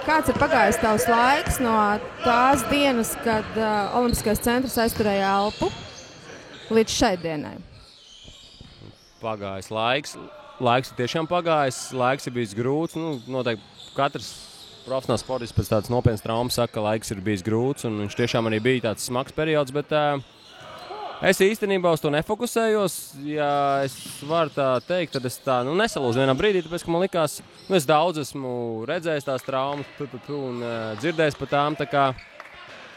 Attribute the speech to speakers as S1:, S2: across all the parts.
S1: Kāds ir pagājis tavs laiks no tās dienas, kad Olimpiskais centrs aizturēja elpu, līdz šai dienai?
S2: Pagājis laiks. Laiks ir tiešām pagājis. Laiks ir bijis grūts. Noteikti katrs profesionāls sportists pēc tādas nopietnas traumas saka, ka laiks ir bijis grūts. Un viņš tiešām arī bija tāds smags periods. Bet es īstenībā uz to nefokusējos. Ja es varu tā teikt, tad es tā nesalūzu vienā brīdī, tāpēc, ka man likās, es daudz esmu redzējis tās traumas un dzirdējis par tām. Tā kā,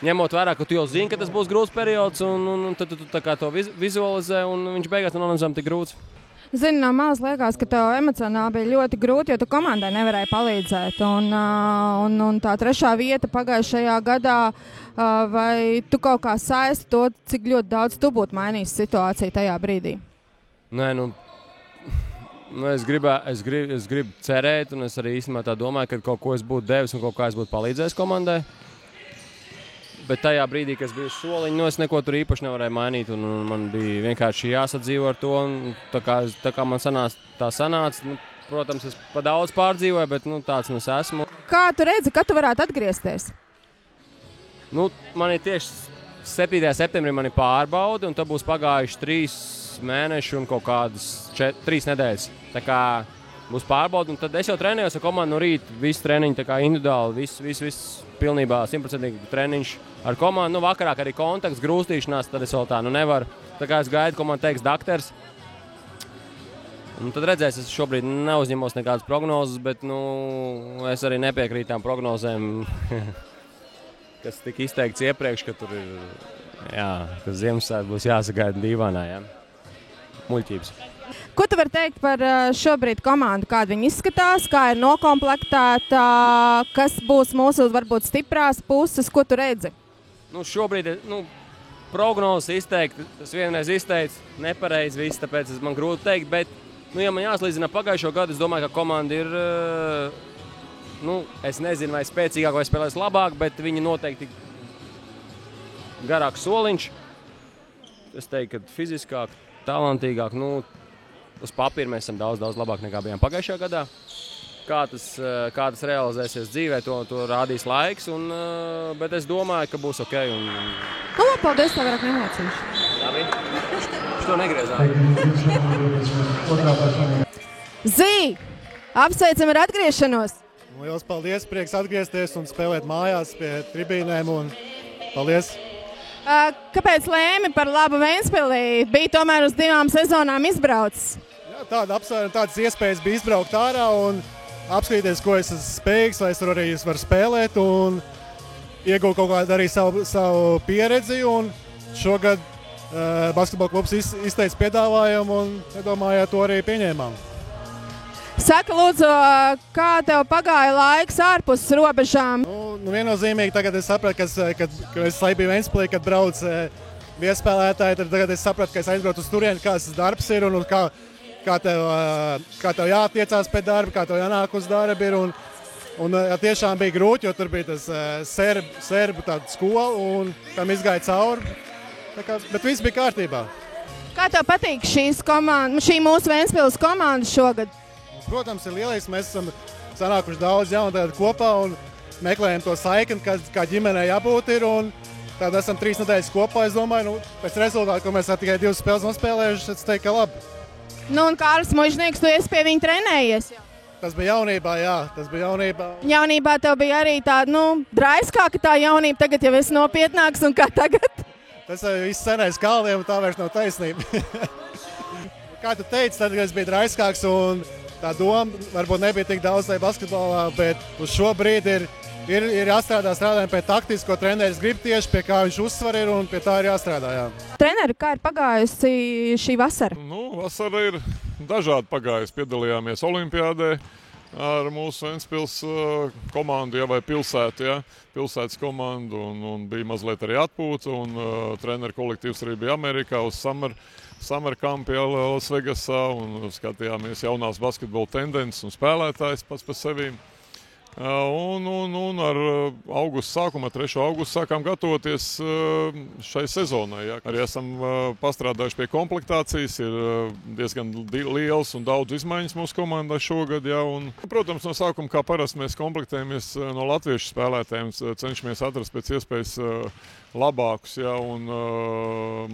S2: ņemot vērā, ka tu jau zini, ka tas būs grūts periods, un tad tu tā kā to vizualizē, un viņš beigās nenonāca tik grūts.
S1: Zini, no malas liekas, ka tev emocionāli bija ļoti grūti, jo tu komandai nevarēji palīdzēt. Un tā 3. vieta pagājušajā gadā, vai tu kaut kā saisti to, cik ļoti daudz tu būtu mainījis situāciju tajā brīdī?
S2: Nē, es gribu cerēt, un es arī īstenībā tā domāju, ka kaut ko es būtu devis un kaut kā es būtu palīdzējis komandai. Bet tajā brīdī, kad es biju uz soliņa, es neko tur īpaši nevarēju mainīt. Man bija vienkārši jāsadzīvo ar to. Tā kā man tā sanāca, protams, es pa daudz pārdzīvoju, bet tāds es esmu.
S1: Kā tu redzi, kad tu varētu atgriezties?
S2: Man ir tieši 7. septembrī mani pārbaude, un tad būs pagājuši 3 mēneši un kaut kādas 3 nedēļas. Tā kā būs pārbaude, un tad es jau trenējos ar komandu no rīta. Visi treniņi tā kā individuāli, viss pilnībā 100% treniņš ar komandu. Vakarā arī kontakts, grūstīšanās, tad es vēl tā nevaru. Tā kā es gaidu, ko man teiks daktars. Un tad redzēs, es šobrīd neuzņemos nekādas prognozes, bet es arī nepiekrītu tām prognozēm, kas tika izteikts iepriekš, ka tur ir, ka Ziemassvētku būs jāsagaida dīvainā, muļķības.
S1: Ko tu vari teikt par šobrīd komandu? Kāda viņa izskatās, kā ir nokomplektēta, kas būs mūsu varbūt stiprās puses, ko tu redzi?
S2: Šobrīd prognozes izteikt, es vienreiz izteicu nepareizi viss, tāpēc man grūti teikt, bet, ja man jāslīdzina pagājušo gadu, es domāju, ka komanda ir, es nezinu, vai spēcīgāk, vai spēlēs labāk, bet viņi noteikti garāks soliņš. Es teiktu, ka fiziskāk, talantīgāk, uz papīra mēs esam daudz labāk nekā bijām pagājušajā gadā. Kā tas realizēsies dzīvē, to rādīs laiks, bet es domāju, ka būs ok.
S1: Paldies, tev vairāk nemocīšu.
S2: Labi. Šo negriezām.
S1: Zī! Apsveicam ar atgriešanos!
S3: Lielas paldies, prieks atgriezties un spēlēt mājās pie tribīnēm. Paldies!
S1: Kāpēc lēmi par labu Ventspilī? Bija tomēr uz 2 sezonām izbraucis.
S3: Tādas iespējas bija izbraukt ārā un apskatīties, ko es esmu spējīgs, vai es arī varu spēlēt un iegūt kaut kādu arī savu pieredzi. Un šogad basketbola klubs izteica piedāvājumu un, domāju, to arī pieņēmām.
S1: Saka, lūdzu, kā tev pagāja laiks ārpus robežām?
S3: Viennozīmīgi tagad es sapratu, kad es biju Ventspilī, kad brauc viesspēlētāji, tad tagad es sapratu, ka es aizbraucu uz turieni, kāds tas darbs ir un kā tev jātiecās pēc darba, kā tev jānāk uz darbu. Tiešām bija grūti, jo tur bija tas serbu skola un tam izgāja cauri. Bet viss bija kārtībā.
S1: Kā tev patīk šī mūsu Ventspils komanda šogad?
S3: Protams, ir lielais. Mēs esam sanākuši daudz jaunu tagad kopā un meklējam to saikni, kā ģimenei jābūt ir. Tad esam 3 nedēļas kopā. Es domāju, pēc rezultātu, ko mēs tikai 2 spēles nospēlējuši, es teiktu, ka labi.
S1: Un Kārlis Mužnieks, tu esi pie viņa trenējies?
S3: Tas bija jaunībā, jā. Tas bija jaunībā.
S1: Jaunībā tev bija arī tāda, draiskāka tā jaunība. Tagad jau esi nopietnāks un kā tagad?
S3: Tas ir viss senais kalniem un tā vairs nav taisnība. Kā tu teici, tad es biju draiskāks un tā doma varbūt nebija tik daudz tajā basketbolā, bet uz šo brīdi ir jāstrādājam pie taktiski, ko treneris grib tieši, pie kā viņš uzsver ir un pie tā ir jāstrādā. Jā.
S1: Treneri, kā ir pagājusi šī vasara?
S4: Vasara ir dažādi pagājusi. Piedalījāmies olimpiādē ar mūsu Ventspils komandu, vai pilsētas komandu, un bija mazliet arī atpūta, un treneru kolektīvs arī bija Amerikā uz Summer Camp Las Vegasā, un skatījāmies jaunās basketbola tendences un spēlētājs pats par sevi. Un ar augusta sākumu, 3. augustu sākām gatavoties šai sezonai. Ja. Arī esam pastrādājuši pie komplektācijas, ir diezgan liels un daudz izmaiņas mūsu komandā šogad. Ja. Un, protams, no sākuma, kā parasti, mēs komplektējamies no latviešu spēlētājiem, cenšamies atrast pēc iespējas labākus, ja, un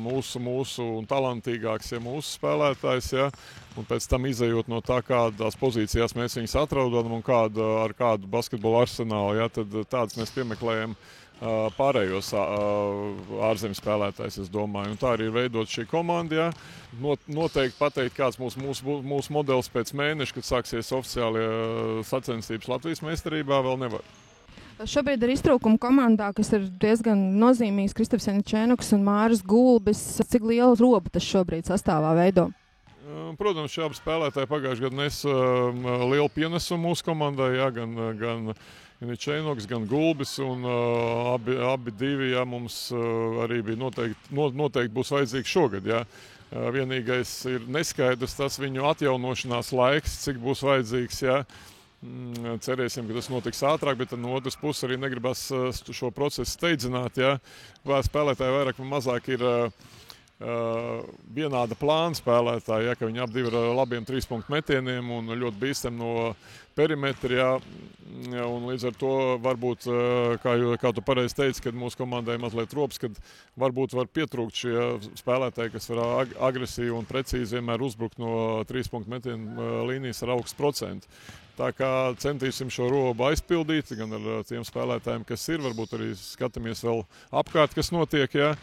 S4: mūsu un talantīgāks, ja, mūsu spēlētājs. Ja. Un pēc tam izejot no tā, kādās pozīcijās mēs viņus atrodam un ar kādu basketbola arsenālu, ja, tad tādas mēs piemeklējam pārējos ārzemju spēlētājs, es domāju. Un tā arī ir veidot šī komanda. Ja. Noteikti pateikt, kāds mūsu modelis pēc mēneša, kad sāksies oficiālie sacensības Latvijas meistarībā, vēl nevar.
S1: Šobrīd ir iztrūkuma komandā, kas ir diezgan nozīmīgs, Kristofs Janičēnuks un Māris Gulbis. Cik lielu robu tas šobrīd sastāvā veido?
S4: Protams, šie abi spēlētāji pagājušajā gadā nesa lielu pienesumu mūsu komandai, ja, gan Janičēnuks, gan Gulbis, un abi divi, ja, mums arī bija noteikti būs vajadzīgi šogad. Ja. Vienīgais ir neskaidrs tas viņu atjaunošanās laiks, cik būs vajadzīgs. Ja. Cerēsim, ka tas notiks ātrāk, bet no otras puses arī negribas šo procesu steidzināt. Ja. Spēlētāji vairāk vai mazāk ir vienāda plāna spēlētāji, ja, ka viņi abi ir labiem 3-punktu metieniem un ļoti bīstami no perimetra. Ja, un līdz ar to varbūt, kā tu pareizi teici, kad mūsu komandai mazliet rops, kad varbūt var pietrūkt šie spēlētāji, kas var agresīvi un precīzi vienmēr uzbrukt no 3-punktu metienu līnijas ar augstu procentu. Tā kā centīsim šo robu aizpildīt, gan ar tiem spēlētājiem, kas ir, varbūt arī skatāmies vēl apkārt, kas notiek. Ja.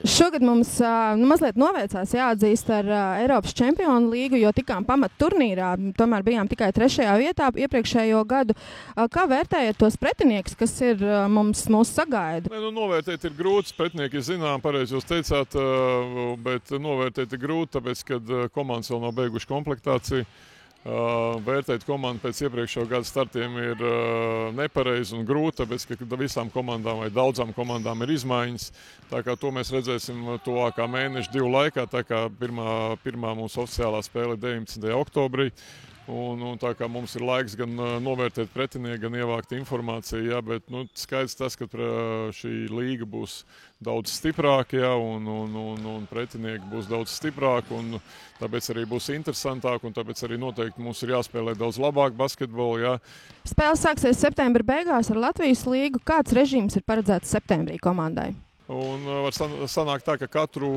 S1: Šogad mums mazliet noveicās jāatzīst ar Eiropas čempionu līgu, jo tikām pamat turnīrā, tomēr bijām tikai 3. vietā iepriekšējo gadu. Kā vērtējat tos pretiniekus, kas ir mūs sagaida?
S4: Novērtēt ir grūti, pretinieki ir zinām, pareizi jūs teicāt, bet novērtēt ir grūti, tāpēc, kad komandas vēl nav beiguši komplektāciju. Vērtēt komandu pēc iepriekšējā gada startiem ir nepareizi un grūti, tāpēc, ka visām komandām vai daudzām komandām ir izmaiņas. Tā kā to mēs redzēsim tuvākā mēneša 2 laikā, tā kā pirmā mūsu oficiālā spēle 19. oktobrī. Un tā kā mums ir laiks gan novērtēt pretinieku, gan ievākt informāciju, ja, bet skaidrs tas, ka šī līga būs daudz stiprāka, ja, un pretinieki būs daudz stiprāki, un tāpēc arī būs interesantāk, un tāpēc arī noteikti mums ir jāspēlē daudz labāk basketbolu. Ja.
S1: Spēle sāksies septembra beigās ar Latvijas līgu. Kāds režīms ir paredzēts septembrī komandai?
S4: Un var sanākt tā, ka katru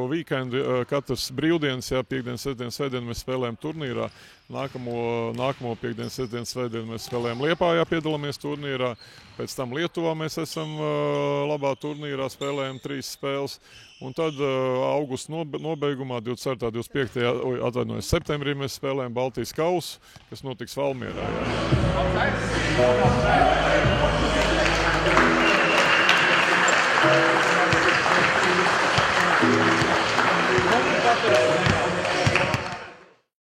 S4: weekendu, katrs brīvdienas, ja, piekdienas, sestdienas, svētdienu mēs spēlējam turnīrā. Nākamo piekdienas, sestdienas, svētdienu mēs spēlējam Liepājā, piedalāmies turnīrā. Pēc tam Lietuvā mēs esam labā turnīrā, spēlējam 3 spēles. Un tad augusta nobeigumā, 24. 25. Septembrī mēs spēlējam Baltijas kausu, kas notiks Valmierā. Ja.